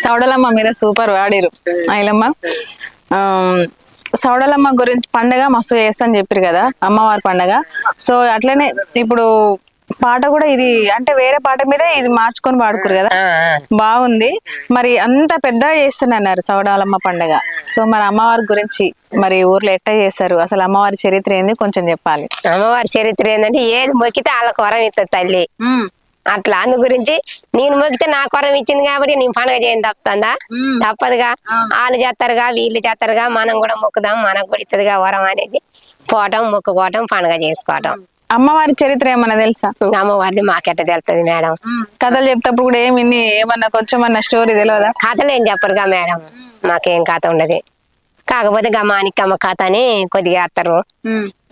సౌడలమ్మ మీద సూపర్ వాడిరు ఐలమ్మ. ఆ సౌడలమ్మ గురించి పండగ మస్తు చేస్తా అని చెప్పారు కదా, అమ్మవారి పండగ. సో అట్లనే ఇప్పుడు పాట కూడా ఇది అంటే వేరే పాట మీద ఇది మార్చుకొని పాడుకురు కదా, బాగుంది. మరి అంత పెద్దగా చేస్తున్నారు సౌడాలమ్మ పండగ. సో మరి అమ్మవారి గురించి మరి ఊర్లో ఎట్లా చేస్తారు, అసలు అమ్మవారి చరిత్ర ఏంది కొంచెం చెప్పాలి. అమ్మవారి చరిత్ర ఏంటంటే ఏది మొక్కితే వాళ్ళకి వరం ఇస్తుంది తల్లి. అట్లా అందు గురించి నేను మొక్కితే నాకు వరం ఇచ్చింది కాబట్టి నేను పండుగ చేయని తప్పుతుందా? తప్పదుగా. వాళ్ళు చేస్తారుగా, వీళ్ళు చేస్తారుగా, మనం కూడా మొక్కుదాం, మనకు కూడా ఇస్తుందిగా వరం అనేది. పోవటం, మొక్కుకోవటం, పండుగ చేసుకోవటం. అమ్మవారి చరిత్ర ఏమన్నా తెలుసా? అమ్మవారిని మాకెట్ట తెలుస్తుంది మేడం. కథలు చెప్తప్పుడు కూడా ఏమన్నా కొంచెమన్నా స్టోరీ తెలియదా? కథలు ఏం చెప్పరుగా మేడం, మాకేం కథ ఉండదు. కాకపోతే గా మాణిక్యమ్మ కథ అని కొద్దిగా వేస్తారు,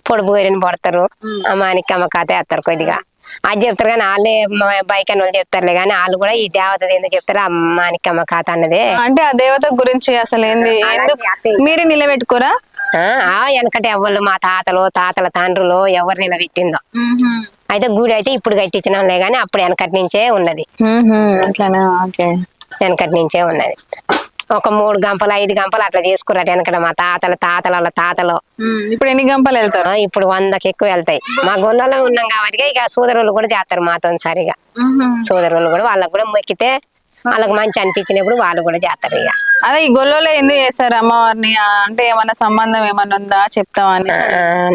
పొడుపు గోరిని పడతారు, ఆ మాణిక్యమ్మ కథ వేస్తారు కొద్దిగా. అది చెప్తారు కానీ వాళ్ళే బైక్ అని వాళ్ళు చెప్తారులే కానీ వాళ్ళు కూడా ఈ దేవత ఏందో చెప్తారు. ఆ మాణిక్యమ్మ కథ అన్నది అంటే ఆ దేవత గురించి అసలు ఏంది, మీరే నిలబెట్టుకోరా? వెనకటి ఎవరు మా తాతల తండ్రులు ఎవరు నిలబెట్టిందో. అయితే గుడి అయితే ఇప్పుడు కట్టించినాంలే గానీ అప్పుడు వెనకటి నుంచే ఉన్నది. వెనకటి నుంచే ఉన్నది. ఒక 3 గంపలు 5 గంపలు అట్లా చేసుకున్నారు వెనకట మా తాతలు. ఇప్పుడు ఎన్ని గంపలు వెళ్తారు? ఇప్పుడు 100కి ఎక్కువ వెళ్తాయి. మా గొల్లలో ఉన్నాం కాబట్టి ఇక సోదరులు కూడా చేస్తారు మాతో సరిగా. సోదరులు కూడా వాళ్ళకు కూడా మొక్కితే వాళ్ళకి మంచి అనిపించినప్పుడు వాళ్ళు కూడా చేస్తారు. ఇక అదే ఈ గొల్లలో ఎందుకు చేస్తారు అమ్మవారిని, అంటే ఏమన్నా సంబంధం ఏమన్నా ఉందా చెప్తావా?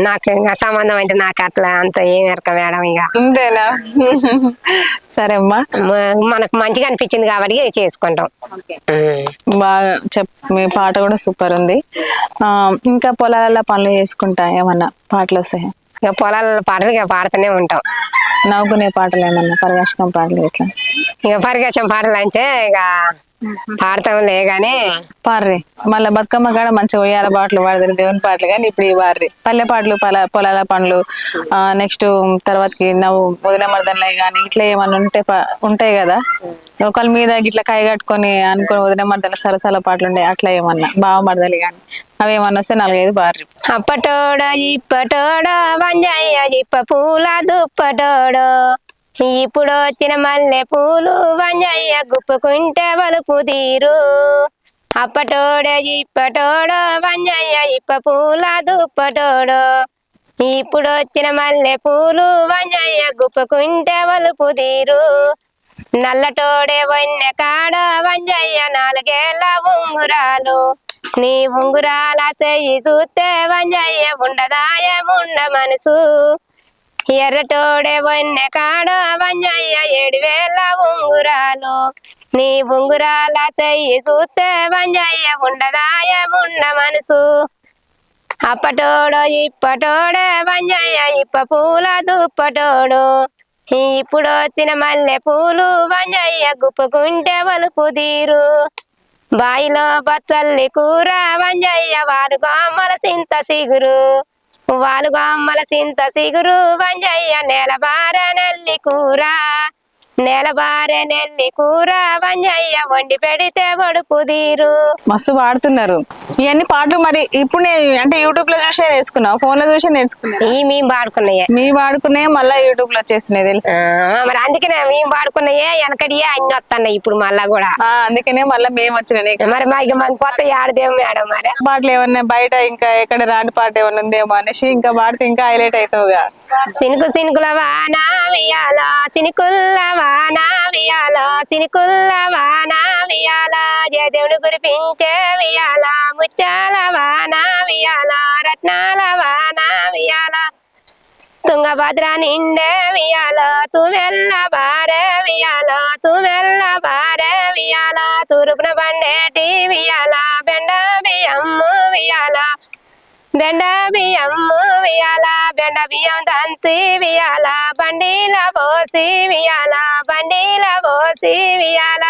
నాకు ఇంకా సంబంధం అంటే నాకు అట్లా అంత ఏం ఎరక మేడం. ఇక అంతేనా? సరే అమ్మా, మనకు మంచిగా అనిపించింది కాబట్టి చేసుకుంటాం. బాగా మీ పాట కూడా సూపర్ ఉంది. ఇంకా పొలాల పనులు చేసుకుంటా ఏమన్నా పాటలు వస్తాయి? ఇక పొలాల పాటలు ఇక పాడుతూనే ఉంటాం. నవ్వుకునే పాటలు ఏమన్నా, పరివేషకం పాటలు ఇట్లా? ఇక పరిగెచ్చం పాటలు అంటే ఇక పాడతాంలే గానీ పార్రి. మళ్ళీ బతుకమ్మ కాడ మంచిగా ఉయ్యాల పాటలు పాడతారు, దేవుని పాటలు. కానీ ఇప్పుడు ఈ పార్రి పల్లె పాటలు, పొలాల పనులు, నెక్స్ట్ తర్వాతకి నవ్వు వదిన మర్దనలే కానీ ఇట్లా ఏమన్నా ఉంటాయి కదా, ఒకళ్ళ మీద ఇట్లా కై కట్టుకొని అనుకుని వదిన మర్దన సరసాల పాటలు ఉంటాయి, అట్లా ఏమన్నా బావ మరదలి కానీ అవి ఏమన్నా వస్తే 4-5 పార్రి. అప్పటోడ ఇప్పటోడ వంజయ్య ఇప్ప పూల దుప్పటోడో, ఇప్పుడు వచ్చిన మల్లె పూలు వంజయ్య గుప్పుకుంటే వలుపు తీరు. అప్పటోడ ఇప్పటోడ వంజయ్య ఇప్ప పూల దుప్పటోడో, ఇప్పుడు వచ్చిన మల్లె పూలు వంజయ్య గుప్పుకుంటే వలుపు తీరు. నల్లటోడే వన్నె కాడ వంజయ్య 4 ఏళ్ల ఉంగురాలు, నీ ఉంగురాల చెయ్యి చూస్తే వంజయ్య ఉండదాయముండ మనసు. ఎర్రటోడే వన్నె కాడ వంజయ్య 7 వేల ఉంగురాలు, నీ ఉంగురాల చెయ్యి చూస్తే వంజయ్య ఉండదాయముండ మనసు. అప్పటోడో ఇప్పటోడే వంజయ్య ఇప్ప పూల దుప్పటోడు, ఇప్పుడు వచ్చిన మల్లె పూలు వంజయ్య గుప్పుకుంటే వలుపు తీరు. బాయిలో బచ్చల్లి కూర వంజయ్య వాలుగొమ్మల సింత సిగురు, వాలుగొమ్మల సింత సిగురు వంజయ్య నేలబార నెల్లి కూర, నేలబారే నెల్లి కూర వంజయ్య వండి పెడితే వడుపు తీరు. మస్తు పాడుతున్నారు ఇవన్నీ పాటలు. మరి ఇప్పుడు అంటే యూట్యూబ్ లో చూసే నేర్చుకున్నావు, ఫోన్ లో చూసే నేర్చుకున్నావు? మేము పాడుకున్నాయే. మేము పాడుకున్నాయి మళ్ళా యూట్యూబ్ లో వచ్చేస్తున్నాయి తెలుసు. మరి అందుకనే మేము పాడుకున్నాయే, వెనకడియే అన్ని వస్తున్నాయి ఇప్పుడు మళ్ళా కూడా. అందుకనే మళ్ళీ మేము వచ్చినాయి. మరి మాకు కొత్త ఆడదేమో మేడం. మరి పాటలు ఏమన్నా బయట ఇంకా ఎక్కడ రాని పాట ఏమన్నా ఉందేమో అనేసి ఇంకా పాడితే ఇంకా హైలైట్ అవుతావుగా. సినుకుల వాన వియాల, సినుకుల్ల వాన వియాల, సినుకుల్ల వాన వియాల, జయదేవుని కురిపించే వియాల, ముత్యాల వాన వియాల, రత్నాల వాన వియాల, తుంగభద్ర నిండే వియాల, తువెల్ల బారే వియాల, తువెల్ల బారే వియాల, తూర్పున బండేటి వియాల, బెండ బియ్యమ్ము వియాల, బెండ బియ్యమ్ము వియాల, బెండ బియ్యం దంచి వియాల, బండిల పోసి వియాల, బండిల పోసి వియాల,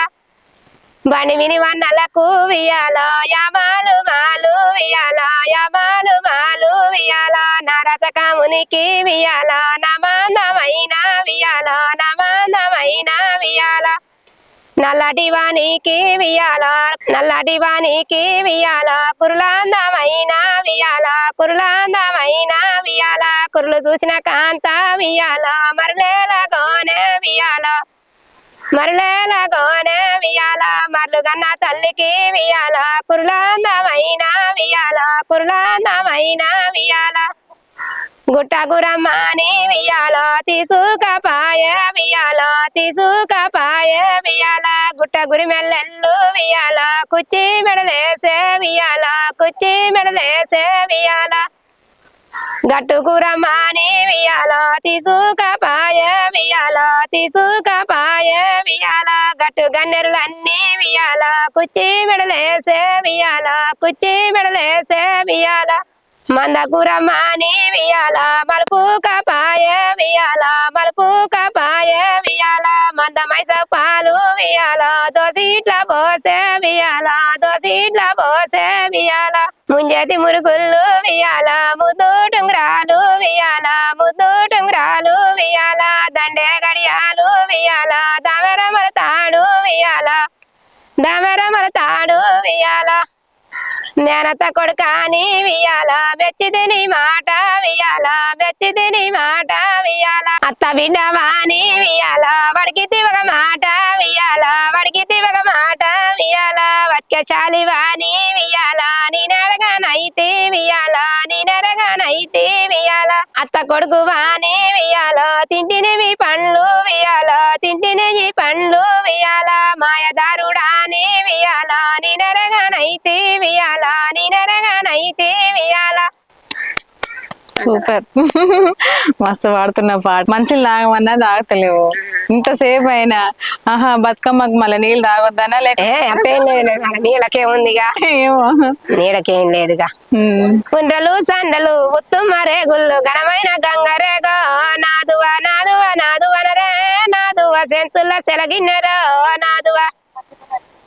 బండి విని వన్నలకు వియాల, యామాలు మాలు వియాల, యామాలు మాలు వియాల, నరతకమునికి వియాల, నమాందమైన వియాల, నమాందమైన వియాల, నల్లటి వానికి వియాల, నల్లటి వానికి వియాల, కురులాందమైన వియాల, కురులాందమైన వియాల, కురులు చూసిన కాంత వియాల, మరలేల గోనె వియాల, మరులేల గోనె వియాల మర్లు గన్న తల్లికి వియాల కురులాందమైన వియాల కురులాందమైన వియాల గుట్టగురమ్మని వియాల తీసుకపాయ వియాల తీసుకపాయ వియాల గుట్టగురి మెల్లెల్లు వియాల కుచ్చి మెడలేసే వియాల కుచ్చి మెడలేసే వియాల గట్టుకురమ్మని వియాల తీసుకపాయ వియాల తీసుకపాయ వియాల గట్టు గన్నెరులన్నీ వియాల కుచ్చి మెడలేసే వియాల కుచ్చి మెడలేసే వియాల మందకురమ్మని వియాల మలుపు కపాయ వియాల మలుపు కపాయ వియాల మంద మైస పాలు వియాల దోసీట్ల పోసే వియాల దోసీట్ల పోసే వియాల ముంజేతి మురుగుళ్ళు వియాల ముద్దు టుంగురాలు వియాల ముద్దు టుంగురాలు వియాల దండే గడియాలు వియాల దమరమల తాడు వియాల దమరమల తాడు వియాల మేనత కొడుకాని వియాల మెచ్చిదిని మాట వియాల మెచ్చిదిని మాట వియాల అత్త బిడ్డవాని వియాల వాడికి తివగ మాట వియాల వాడికి తివగ మాట వియాల వత్యశాలివాని వియాల నేనడగానైతే వియాల నేనడగానైతే వియాల అత్త కొడుకు వాని వియాల తింటినివి పండ్లు వియాల తింటిని పండ్లు వియాల మాయదారుడాని వియాల నేనడగానైతే వియాల నేనడగానైతే వియాల సూపర్ మస్తు పాడుతున్న పాట మంచిలు తాగమన్నా తాగతలేవు ఇంతసేపు అయినా ఆహా బతుకమ్మకు మళ్ళీ నీళ్ళు తాగొద్దనా లేక అంతేం లేదు నీళ్ళకే ఉందిగా ఏమో నీళ్ళకేం లేదుగా కుండ్రలు సండలు ఉత్తుమ రేగుళ్ళు ఘనమైన గంగరేగో నాదువ నాదువ నాదువనరే నాదువ సెంతుల సెలగిన్నెరో నాదువ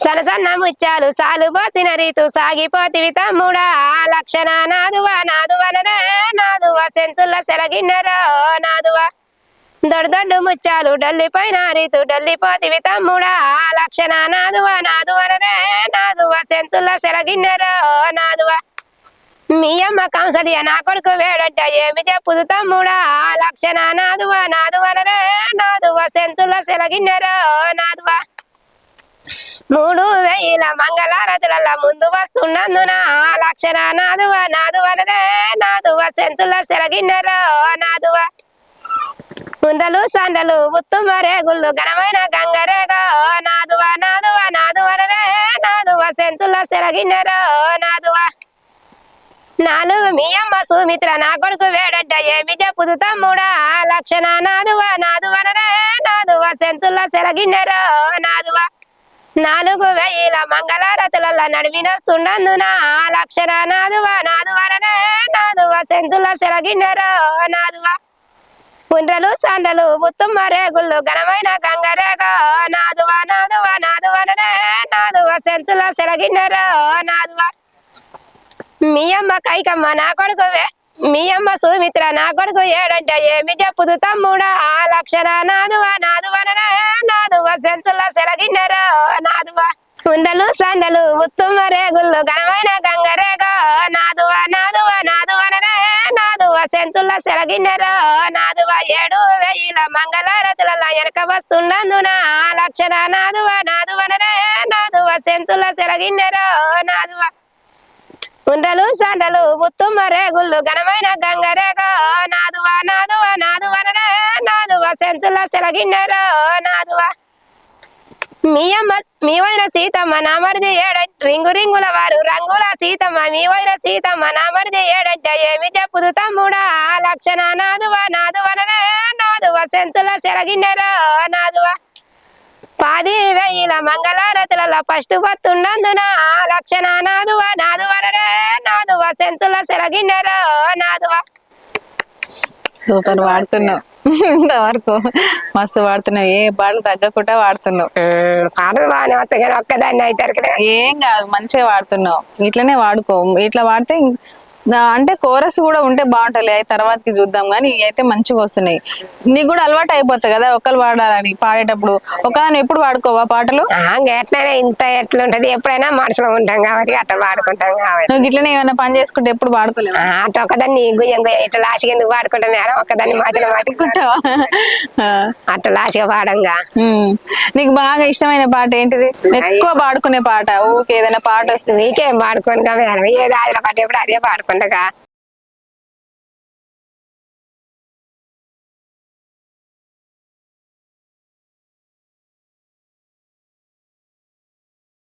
సన్న ముచ్చాలు సాలు పోసిన రీతు సాగిపోతివి తమ్ముడా లక్షణ నాదువ నాదువనరే నాదువ సెంతుల సెలగిన్నెరో నాదువ దొడ్డు ముచ్చాలు డల్లిపోయిన రీతు డల్లిపోతివి తమ్ముడా లక్షణ నాదువ నాదువనరే నాదువ సెంతుల సెలగిన్నెరో నాదువ మీ అమ్మ కంసడియ నా కొడుకు వేడంట ఏమి చెప్పుదు తమ్ముడా లక్షణ నాదువ నాదువనరే నాదువ సెంతుల సెలగిన్నెరో నాదువ 3000 మంగళారతుల ముందు వస్తున్నందున లక్షణ నాదువ నాదువనరే నాదువ సెంతుల సెలగిన్నెరో నాదువ ముందలు సండలు ఉత్తుమ రేగుళ్ళు ఘనమైన గంగరేగో నాదువ నాదువ నాదువనరే నాదువ సెంతుల సెలగిన్నెరో నాదువ 4 మీ అమ్మ సుమిత్ర నా కొడుకు వేడంట ఏమి చెప్పుదు తమ్ముడా లక్షణ నాదువ నాదువనరే నాదువ సెంతుల సెలగిన్నెరో నాదువ 4000 మంగళారతుల నడిమినొస్తుండందున లక్షణ నాదువ నాదువనరే నాదువ సెంతుల సెలగిన్నెరో నాదువ పుండ్రలు సండలు ఉత్తుమ రేగుళ్ళు ఘనమైన గంగరేగో నాదువ నాదువ నాదువనరే నాదువ సెంతుల సెలగిన్నెరో నాదువ మీ అమ్మ కైకమ్మ నా కొడుకు మీ అమ్మ సుమిత్ర నా కొడుకు ఏడంట ఏమి చెప్పుదు తమ్ముడా లక్షణ నాదువ నాదువనరే నాదువ సెంతుల సెలగిన్నెరో నాదువ ఉండలు సండలు ఉత్తుమ రేగుళ్ళు ఘనమైన గంగరేగో నాదువ నాదువ నాదువనరే నాదువ సెంతుల సెలగిన్నెరో నాదువ 7000 మంగళారతుల ఎనక వస్తున్నందున లక్షణ నాదువ నాదువనరే నాదువ సెంతుల సెలగిన్నెరో నాదువ ఉండ్రలు సండలు ఉత్తుమ రేగుళ్ళు ఘనమైన గంగరేగో నాదువ నాదువ నాదువనరే నాదువ సెంతుల సెలగిన్నెరో నాదువ మీ అమ్మ మీ వైన సీతమ్మ నా మరిది రింగు రింగుల వారు రంగుల సీతమ్మ మీ వైన సీతమ్మ నా మరిది ఏడంట ఏమి చెప్పుదు తమ్ముడా లక్షణ నాదువ నాదువనరే నాదువ సెంతుల సెలగిన్నెరో నాదువ 10,000 మంగళారతుల ఫస్ట్ వస్తున్నందున లక్షణ నాదువ నాదువనరే నాదువ సెంతుల సెలగిన్నెరో నాదువ సూపర్ వాడుతున్నావు ఇంతవరకు మస్తు వాడుతున్నావు ఏ పాటలు తగ్గకుండా వాడుతున్నావు పాటలు బాగానే వస్తాయి కానీ ఒక్కదాన్ని అవుతారు కదా ఏం కాదు మంచిగా వాడుతున్నావు ఇట్లనే వాడుకో ఇట్లా వాడితే అంటే కోరస్ కూడా ఉంటే బాగుంటుంది అవి తర్వాతకి చూద్దాం కానీ ఇవి అయితే మంచిగా వస్తున్నాయి. నీకు కూడా అలవాటు అయిపోతుంది కదా ఒకళ్ళు పాడాలని పాడేటప్పుడు. ఒకదాని ఎప్పుడు పాడుకోవా పాటలు? ఎట్లయినా ఇంత ఎట్లుంటది ఎప్పుడైనా మనసులో ఉంటాం కాబట్టి అట్లా పాడుకుంటాం కాబట్టి. నువ్వు ఇట్లనే ఏమైనా పని చేసుకుంటే ఎప్పుడు పాడుకోలేవు? అట్లా ఒకదాన్ని గుయ్యం గుయ్యం ఇట్లా లాసిగా ఎందుకు పాడుకుంటాం మేడం, ఒకదాన్ని మధ్యలో అనుకుంటావా? అట్లా లాసిగా పాడంగా. నీకు బాగా ఇష్టమైన పాట ఏంటిది? ఎక్కువ పాడుకునే పాట ఊకే ఏదైనా పాట వస్తుంది? వీకేం పాడుకోనుగా మేడం, ఏది ఆదిలో పాట ఎప్పుడు అదే పాడుకుంటగా.